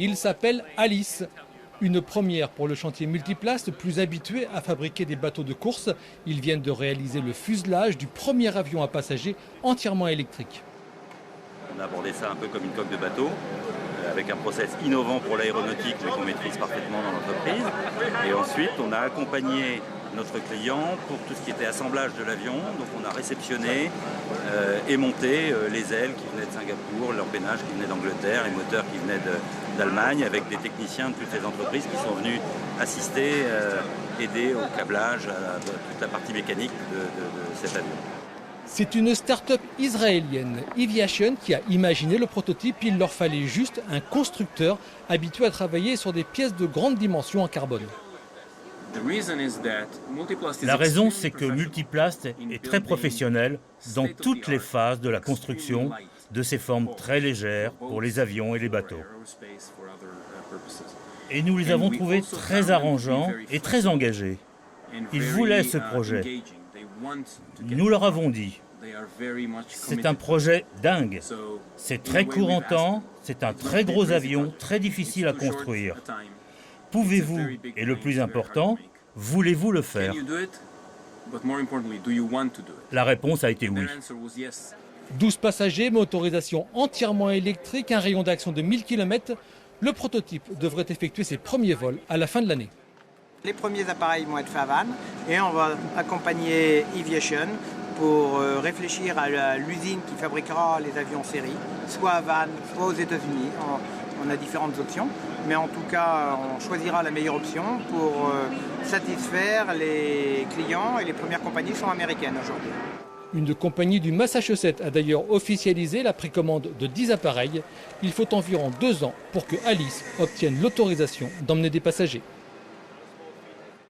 Il s'appelle Alice. Une première pour le chantier Multiplace, plus habitué à fabriquer des bateaux de course. Ils viennent de réaliser le fuselage du premier avion à passagers entièrement électrique. On a abordé ça un peu comme une coque de bateau, avec un process innovant pour l'aéronautique, mais qu'on maîtrise parfaitement dans l'entreprise. Et ensuite, on a accompagné notre client pour tout ce qui était assemblage de l'avion. Donc on a réceptionné et monté les ailes qui venaient de Singapour, l'empennage qui venait d'Angleterre, les moteurs qui venaient d'Allemagne, avec des techniciens de toutes les entreprises qui sont venus assister, aider au câblage, à toute la partie mécanique de cet avion. C'est une start-up israélienne, Eviation, qui a imaginé le prototype. Il leur fallait juste un constructeur habitué à travailler sur des pièces de grande dimension en carbone. La raison, c'est que Multiplast est très professionnel dans toutes les phases de la construction de ces formes très légères pour les avions et les bateaux. Et nous les avons trouvés très arrangeants et très engagés. Ils voulaient ce projet. Nous leur avons dit, c'est un projet dingue. C'est très court en temps, c'est un très gros avion, très difficile à construire. Pouvez-vous, et le plus important, voulez-vous le faire? La réponse a été oui. 12 passagers, motorisation entièrement électrique, un rayon d'action de 1000 km. Le prototype devrait effectuer ses premiers vols à la fin de l'année. Les premiers appareils vont être faits à Vannes et on va accompagner Eviation pour réfléchir à l'usine qui fabriquera les avions en série, soit à Vannes, soit aux États-Unis. On a différentes options, mais en tout cas, on choisira la meilleure option pour satisfaire les clients, et les premières compagnies sont américaines aujourd'hui. Une compagnie du Massachusetts a d'ailleurs officialisé la précommande de 10 appareils. Il faut environ 2 ans pour que Alice obtienne l'autorisation d'emmener des passagers.